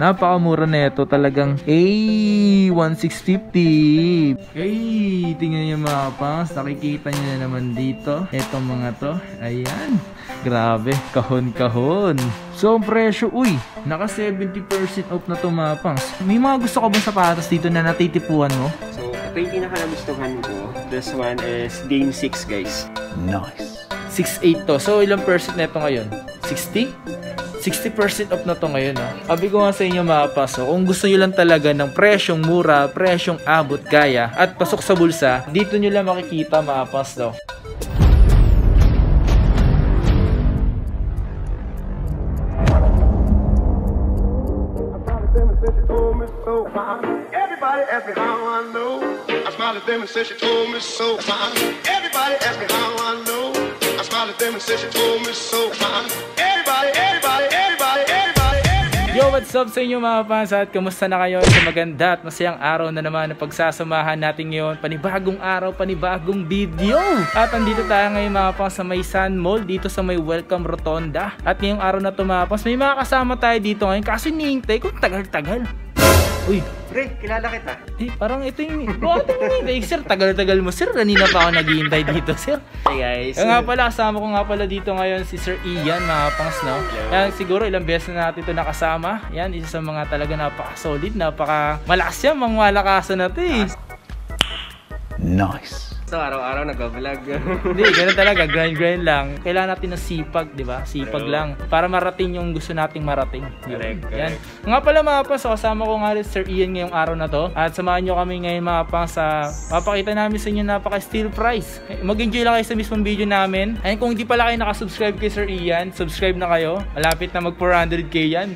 Napakamura na ito. Talagang 1650. Tingnan niyo mga pangs. Nakikita niyo na naman dito. Itong mga to. Ayan. Grabe. Kahon-kahon. So, ang presyo, uy, naka 70% off na to mga pangs. May mga gusto ka bang sapatos dito na natitipuan mo? So, ito yung pinaka-nagustuhan ko. This one is Game 6, guys. Nice. 6.8 to. So, ilang percent na ito ngayon? 60? 60% off na to ngayon. Sabi ko nga sa inyo mga paso, kung gusto nyo lang talaga ng presyong mura, presyong abot kaya, at pasok sa bulsa, dito nyo lang makikita mga paso. Everybody ask me how I know. I smiled at them and said she told me so. Everybody ask me how I know. I smiled at them and said she told me so. Everybody. Yo, what's up sa inyo mga fans at kamusta na kayo sa maganda at masayang araw na naman na pagsasamahan natin ngayon. Panibagong araw, panibagong video. At andito tayo ngayon mga fans sa may Sun Mall, dito sa may Welcome Rotonda. At ngayong araw na to mga fans, may mga kasama tayo dito ngayon kasi nihintay ko tagal-tagal. Uy, Pre, kilala kita. Parang ito yung... Sir, tagal-tagal mo, sir. Kanina pa ako naghihintay dito, sir. Hey guys. Nga pala, kasama ko nga pala dito ngayon si Sir Ian, mga pangs, no? Yan, siguro ilang beses na natin ito nakasama. Yan, isa sa mga talaga napaka-solid, napaka-malakas yan, mga malakasan na ito eh. Nice. So, araw-araw nag-vlog. Hindi, ganun talaga, grind lang. Kailangan natin ng sipag, di ba? Sipag lang. Para marating yung gusto nating marating. Correct. Yan. Nga pala mga pangs, kasama ko nga rin Sir Ian ngayong araw na to. At samahan nyo kami ngayon mga pangs sa mapakita namin sa inyo napaka-steal price. Mag-enjoy lang kayo sa mismong video namin. Ayun, kung hindi pala kayo nakasubscribe kay Sir Ian, subscribe na kayo. Malapit na mag 400k yan.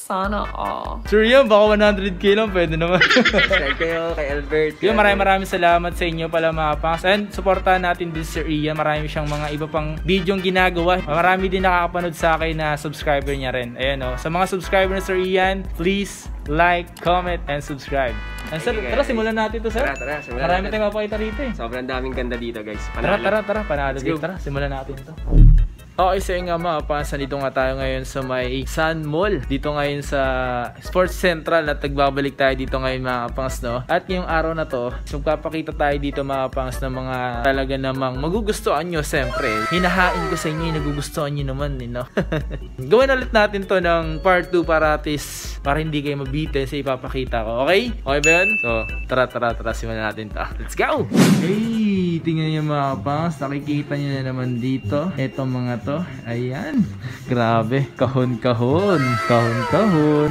Sana all. Sir Ian, baka 100k lang, pwede naman. Subscribe kayo kay Albert. Yung maraming salamat sa inyo pala mga pangs. And supportahan natin din Sir Ian. Marami siyang mga iba pang video ginagawa. Marami din nakakapanood sa akin na subscriber niya rin. Ayan o. Sa mga subscriber ni Sir Ian, please like, comment, and subscribe. And sir, tara simulan natin ito, sir. Tara, simulan Marami natin. tayong mapakita rito eh. Sobrang daming ganda dito, guys. Tara, panalo dito. Tara, simulan natin ito. Okay, so nga mga pansan, dito nga tayo ngayon sa may Sun Mall. Dito ngayon sa Sports Central at nagbabalik tayo dito ngayon mga pangs, no? At ngayong araw na to, magpapakita tayo dito mga pangs ng mga talaga namang magugustuhan nyo, siyempre. Hinahain ko sa inyo, nagugustuhan nyo naman, no? Gawin ulit natin to ng part 2 para hindi kayo mabitin sa ipapakita ko, okay? Okay ba yun? So, tara, simulan natin to. Let's go! Hey, tingnan nyo mga pangs, nakikita nyo na naman dito. Etong mga to. Ayan. Grabe. Kahon-kahon.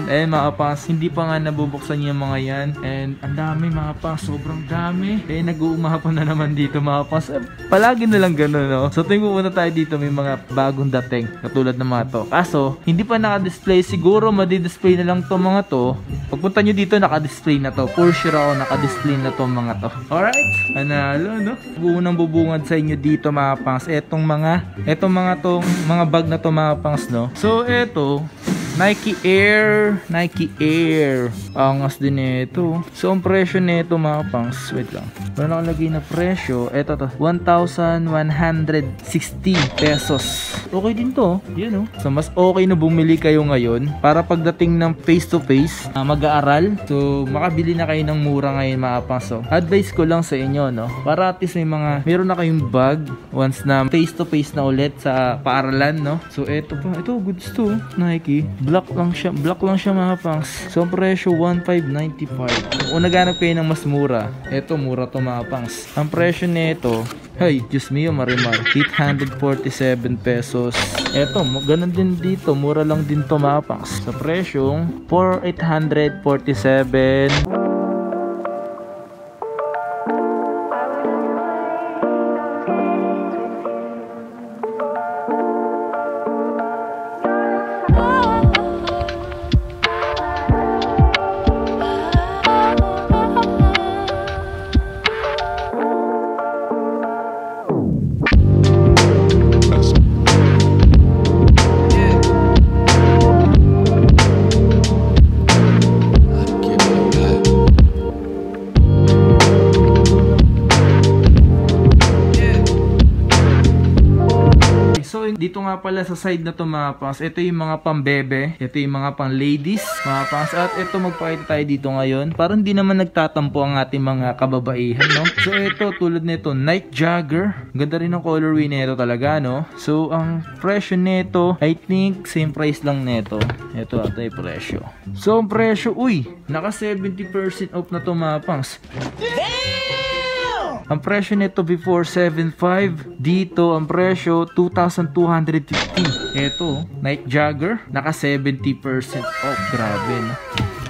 Eh mga pangs, hindi pa nga nabubuksan yung mga yan. And ang dami mga pangs. Sobrang dami. Eh nag-uumahapon na naman dito mga pangs. Palagi na lang ganun, no? So tuwing pupunta tayo dito, may mga bagong dating. Katulad ng mga to. Kaso, hindi pa naka-display. Siguro madi-display na lang to mga to. Pagpunta nyo dito, naka-display na to. For sure ako, naka-display na to mga to. Alright? Analo, no? Unang bubungad sa inyo dito mga pangs. Etong mga bag na to mga pangs, no? So eto, Nike Air. Angas din ito. So ang presyo nito mga pangs, wait lang, wala nakalagay na presyo. Eto to, 1,160 pesos. Okay din to, yun, no? So mas okay na bumili kayo ngayon para pagdating ng face to face, mag-aaral, so makabili na kayo ng mura ngayon mga pangs. So advice ko lang sa inyo, no? Para at least meron na kayong bag once na face to face na ulit sa paaralan, no? So ito goods to, Nike. Black lang siya mga pangs. So ang presyo 1,595. Kung naghanap kayo ng mas mura, eto mura to mga pangs. Ang presyo nito, hey, Diyos mio marimar, 847 pesos. Eto, ganun din dito, mura lang din to mga pangs. Sa presyong 4,847. dito nga pala sa side na to mga pangs, ito yung mga pambebe, ito yung mga pang ladies mga pangs, at ito magpakita tayo dito ngayon. Parang hindi naman nagtatampo ang ating mga kababaihan, no? So ito tulad nito, Night Jogger. Ganda rin ang colorway nito talaga, no? So ang presyo nito, I think same price lang nito. Ito yung presyo. So ang presyo, uy, naka 70% off na to mga pangs. Ang presyo nito before 7.5, dito ang presyo 2,250. Ito, Night Jogger, naka 70% off. Grabe, no?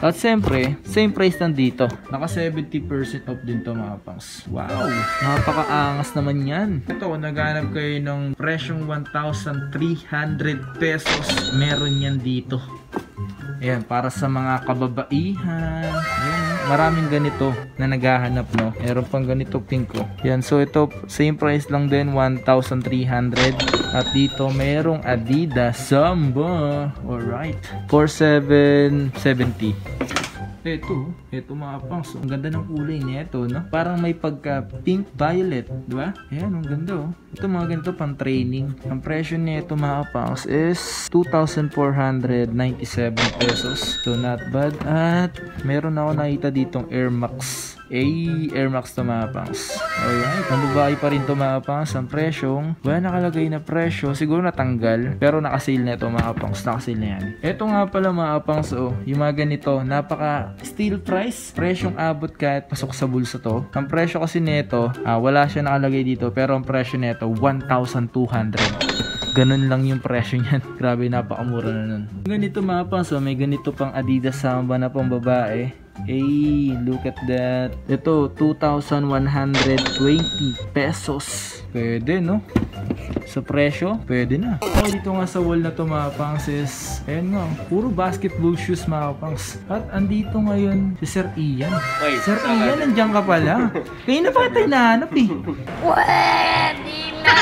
At siyempre, same price lang dito. Naka 70% off din to mga pangs. Wow, napakaangas naman yan. Ito, kung naghanap kayo ng presyong 1,300 pesos, meron yan dito. Ayan, para sa mga kababaihan. Ayan, maraming ganito na naghahanap, no? Meron pang ganito pink ko. Ayan, so ito, same price lang din, 1,300. At dito, merong Adidas Samba. Alright. 4,770. Ito mga pangs. Ang ganda ng kulay nito, no? Parang may pagka pink violet, di ba? Ayan, ang ganda, oh. Ito mga ganito pang training. Ang presyo nito mga pangs is 2,497 pesos. So not bad. At meron ako nakita ditong Air Max. Air Max to mga pangs. Alright, ang babae pa rin to mga pangs. Ang presyong, wala nakalagay na presyo, siguro natanggal, pero nakasale na ito mga pangs. Nakasale na yan. Ito nga pala mga pangs, oh, yung mga ganito, napaka steal price. Presyong abot kahit pasok sa bulsa to. Ang presyo kasi nito, wala siya nakalagay dito, pero ang presyo nito 1,200. Ganun lang yung presyo niyan. Grabe, napakamura na nun. Ganito mga pangs, oh, may ganito pang Adidas Samba na pang babae. Hey, look at that. Ito, 2,120 pesos. Pwede, no? Sa presyo, pwede na. Oh, dito nga sa wall na to mga pangs is, ayan nga, puro basketball shoes mga pangs. At andito ngayon si Sir Ian. Sir Ian, nandiyan ka pala. Kaya na pa tayo nahanap eh. Pwede na!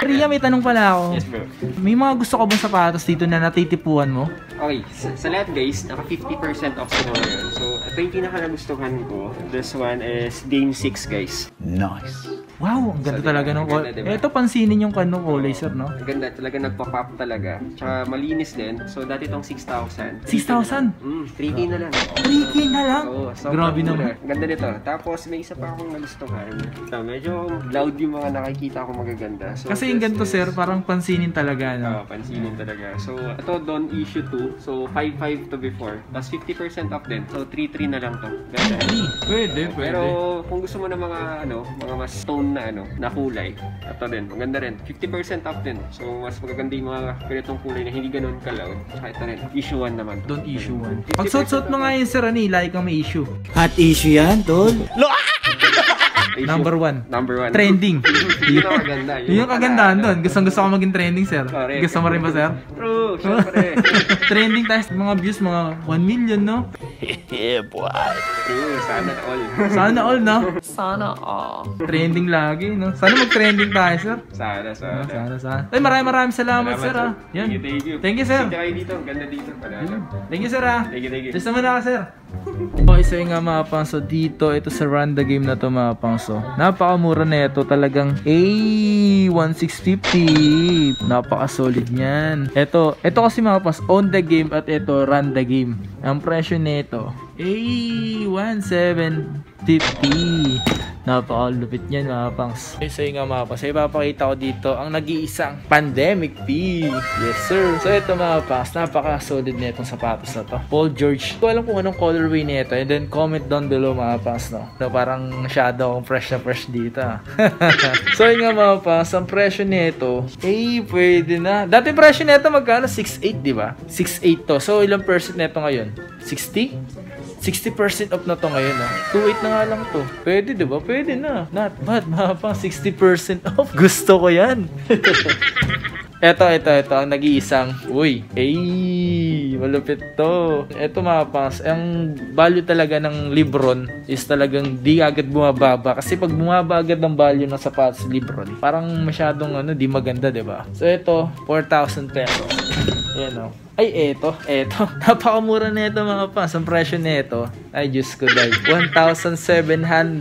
Ria, may tanong pala ako. Yes, bro. May mga gusto ka bang sapatos dito na natitipuan mo? Okay, sa lahat guys, naka 50% off siguro yun. So, ito yung pinaka nagustuhan ko. This one is Dame 6 guys. Nice. Wow, ang ganda So, talaga ng ganda, diba? Ito pansinin yung kanong kulay, sir, no? Ang ganda, talaga nagpa-pop talaga. Tsaka malinis din. So, dati itong 6,000. 6,000? 3K na lang. 3K na lang? Oo, Grabe naman. Ang ganda nito. Tapos, may isa pa akong nagustuhan. Ito, medyo loud yung mga nakikita ko magaganda. So, Kasi yung ganito, sir, parang pansinin talaga, no? pansinin talaga. So, ito, Don issue 2. So, 5,500 to before. Tapos 50% off din. So, 3,300 na lang to. Ganda. Pwede. Pero, kung gusto mo ng mga, mga mas stone na, na kulay, ito din. Maganda rin. 50% off din. So, mas magaganda yung mga ganitong kulay na hindi ganun ka-loud. Saka ito rin. Issue 1 naman. Don't issue one. Pag suot-suot mo nga yun, sir, lagi kang may issue. Hot issue yan, tol. Issue. Number 1. Number 1. Trending. Yun ang maganda. Yun yung kagandahan doon. Gusto ko maging trending, sir. Correct. Gusto mo rin ba, sir? True. Siyempre. Trending tayo. Mga views, mga 1 million, no? Yeah, boy. True. Sana all. Sana all, no? Sana all. Trending lagi, no? Sana mag-trending tayo, sir. Sana. Sana. Ay, maraming salamat, sir, ah. Yan. Thank you. Thank you, sir. Sige kayo dito. Ganda dito. Thank you, sir, ah. Thank you. Just naman ako, sir. O, isa yung nga mga pangso dito. Ito sa Randa game na to mga pangso. Napakamura na ito. Talagang 1,650. Napaka-solid niyan. Ito kasi mga pangso, own the game at ito, Randa game. Ang presyo nito, 1,750. Napakalupit niyan mga pangs. Isa yung nga mga pangs. Ipapakita ko dito ang nag-iisang pandemic fee. Yes sir. So ito mga pangs, napaka-solid na itong sapatos na to. Paul George. Ko alam kung anong colorway nito. And then comment down below mga pangs, no? So parang masyado akong fresh na fresh dito. So yung nga mga pangs, ang presyo nito, pwede na. Dati presyo nito magkano? 6,800, di ba? 6,800 to. So ilang percent nito ngayon? 60? 60% off na to ngayon, no? 2,800 na nga lang to. Pwede, di ba? Pwede na. Not bad, mga pang 60% off. Gusto ko yan. Ito. Ang nag-iisang. Uy. Malupit to. Ito mga pangs. Ang value talaga ng Libron is talagang di agad bumababa. Kasi pag bumaba agad ng value ng sapatos Libron, parang masyadong di maganda, di ba? So ito, 4,000 pesos. Ayan o. Ay, eto. Napakamura na ito mga pangs. Ang presyo na ito, ay Diyos ko dahil, 1,737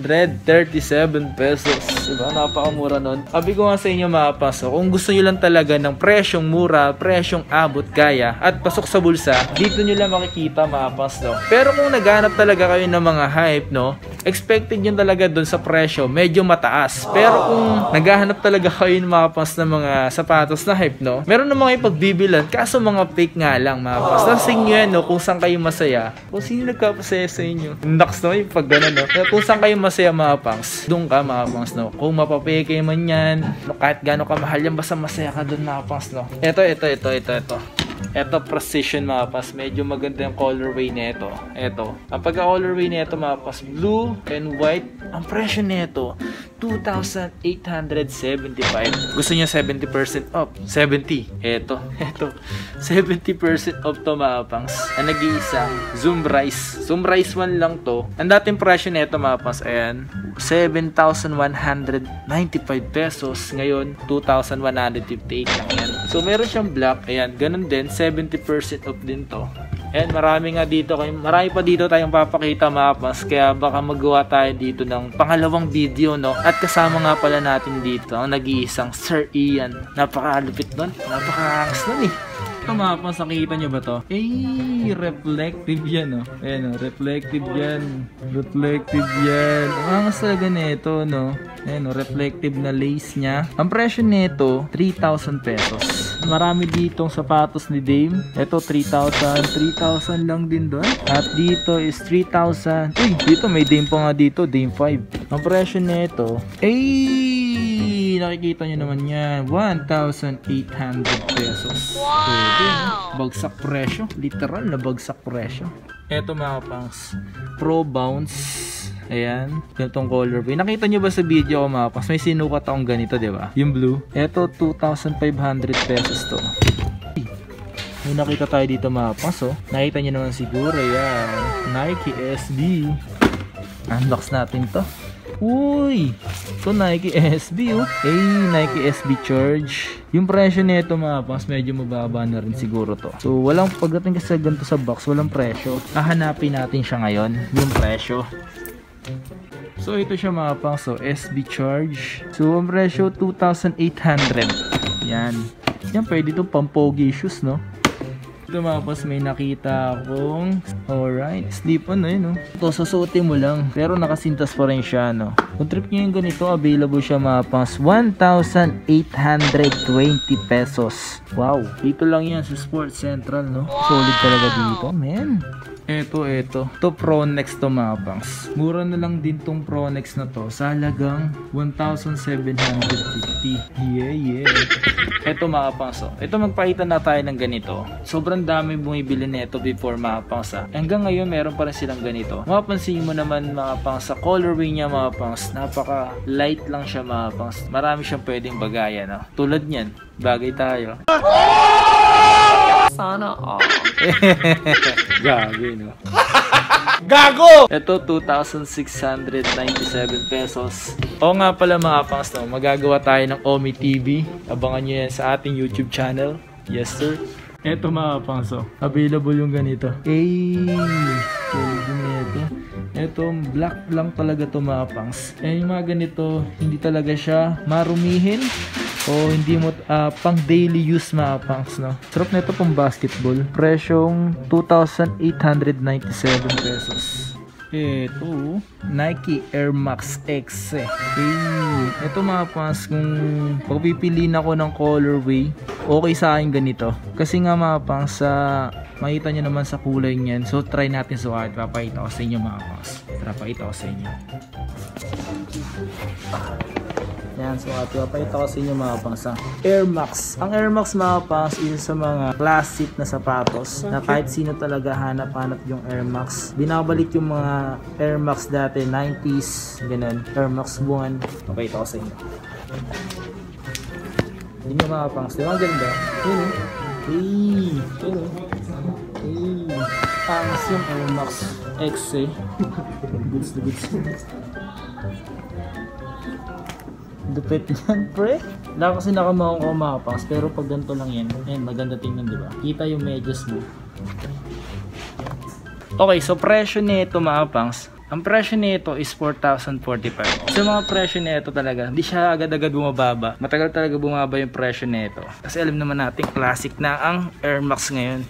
pesos. Diba? Napakamura nun. Sabi ko nga sa inyo mga pangs, kung gusto nyo lang talaga ng presyong mura, presyong abot kaya, at pasok sa bulsa, dito nyo lang makikita mga pangs, no? Pero kung naghanap talaga kayo ng mga hype, no, expected nyo talaga dun sa presyo, medyo mataas. Pero kung naghahanap talaga kayo ng mga pangs ng mga sapatos na hype, no, meron na mga ipagbibilan, kaso mga fake nga lang mga pangs. Nasing nyo yan, no, kung saan kayo masaya, kung sino nagkapasaya sa inyo. Naks, no, yung pag gano'n, no. Kung saan kayo masaya mga pangs, doon ka mga pangs, no. Kung mapapeke man yan, no, kahit gano'n ka mahal yan, basta masaya ka doon mga pangs, no. Ito. Ito, precision mga pas. Medyo maganda yung colorway nito. Ito. Ang pagka-colorway nito mga pas, blue and white. Ang presyo nito, 2,875. Gusto niyo 70% off? 70. Ito. 70% off to mga pangs. Ang nag-iisang Zoom Rise. Zoom Rise 1 lang to. Ang dating presyo nito mga pangs, ayan, 7,195 pesos. Ngayon, 2,158 lang yan. So, meron siyang black. Ayan, ganun din. 70% off din to. And marami pa dito tayong papakita mga pangs, kaya baka magawa tayo dito ng pangalawang video, no? At kasama nga pala natin dito ang nag-iisang Sir Ian. Napakalupit nun, napakaangas nun eh. Ito mga pangs, nakikita nyo ba to? Reflective yan, no? Ayan, no? Reflective yan. Ang angas talaga nito, no? Ayan, no? Reflective na lace nya. Ang presyo nito, 3,000 pesos. Marami ditong sapatos ni Dame. Ito 3,000 lang din doon. At dito is 3,000. Uy, dito may Dame pa nga dito, Dame 5. Ang presyo nito, nakikita nyo naman yan, 1,800 pesos. Wow! Bagsak presyo. Literal na bagsak presyo. Ito mga pangs, Pro Bounce. Ayan, ganitong colorway. Nakita nyo ba sa video ko mga pangs? May sinukat akong ganito, diba? Yung blue. Ito, 2,500 pesos to. May nakita tayo dito mga pangs, oh. Nakita nyo naman siguro, yan. Nike SB. Unbox natin to. Uy! Ito Nike SB, oh. Nike SB Charge. Yung presyo nito mga pangs, medyo mababa na rin siguro to. So, walang pagdating kasi ganito sa box, walang presyo. Hahanapin natin siya ngayon, yung presyo. So, ito siya mga pangs, so, SB Charge. So, ang presyo, 2,800. Yan. Yan, pwede itong pampogi shoes, no? Ito mga pangs, may nakita akong alright, slip-on, no? Ito, susuotin mo lang. Pero nakasintas pa rin siya, no? Kung trip nyo yung ganito, available siya mga pangs, 1,820 pesos. Wow! Dito lang yan sa Sports Central, no? Solid talaga dito, man. Ito Pronex to mga pangs. Mura na lang din tong Pronex na to, sa halagang 1,750. Yeah. Ito mga pangs, oh. Ito magpakita na tayo ng ganito. Sobrang dami bumibili nito before mga pangs, ah. Hanggang ngayon meron pa rin silang ganito. Mapapansin mo naman mga pangs, sa colorway niya mga pangs, napaka light lang siya mga pangs. Marami siyang pwedeng bagayan, oh. Tulad niyan, bagay tayo. Sana all. Gago, no? Gago! Ito, 2,697 pesos. O nga pala mga pangs, no? Magagawa tayo ng Omi TV. Abangan nyo yan sa ating YouTube channel. Yes, sir. Ito mga pangs, oh. Available yung ganito. Ito, black lang talaga to mga pangs. Yung mga ganito, hindi talaga siya marumihin. O hindi mo pang daily use mga pangs, no? Sarap na ito pang basketball. Presyong 2,897 pesos. Ito, Nike Air Max X. Ito mga pangs, kung pagpipiliin ako ng colorway, okay sa akin ganito. Kasi nga mga pangs, makita nyo naman sa kulay niyan. So try natin sukat. Papakita ko sa inyo mga pangs. Papakita ko sa inyo. Yan, so papakita ko sa inyo mga pangs, Air Max. Ang Air Max mga pangs, isa sa mga classic na sapatos na kahit sino talaga hanap-hanap yung Air Max. Binabalik yung mga Air Max dati, 90s, ganun. Air Max 1. Papakita ko sa inyo. Hindi nyo mga pangs, diba? Ganda. Pangs yung Air Max X, goods na goods. Dupit yan, pre. Wala kasi nakamahong umapangs, pero pag ganito lang yan, ayun, maganda tingnan, di ba? Kita yung medyas mo. Okay, so presyo nito mga pangs. Ang presyo nito is 4,045. Sa mga presyo nito talaga, hindi siya agad-agad bumababa. Matagal talaga bumaba yung presyo nito. Kasi alam naman natin, classic na ang Air Max ngayon.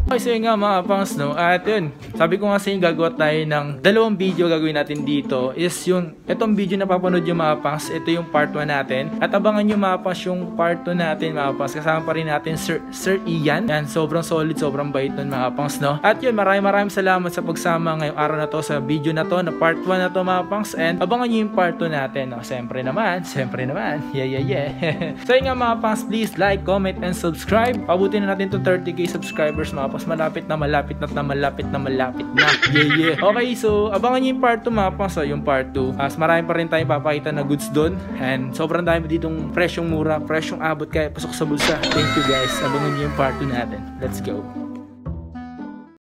Okay, so yun nga mga pangs, no? At yun, sabi ko nga sa inyo, gagawa tayo ng dalawang video gagawin natin dito. Is yung, itong video na papanood yung mga pangs, ito yung part 1 natin. At abangan nyo mga pangs yung part 2 natin mga pangs. Kasama pa rin natin Sir Ian. Yan, sobrang solid, sobrang bait nun mga pangs, no? At yun, maraming salamat sa pagsama ngayong araw na to sa video na to, na part 1 na to mga pangs. And abangan nyo yung part 2 natin, no? Siyempre naman. Yeah. So yun nga mga pangs, please like, comment, and subscribe. Pabutin na natin itong 30k subscribers mga pangs. Malapit na. Yeah. Okay, so abangan nyo yung part 2 mga pangs, yung part 2. As marami pa rin tayong papakita na goods doon. And sobrang dami ditong presyong mura, presyong abot kaya pasok sa bulsa. Thank you guys. Abangan nyo yung part 2 natin. Let's go.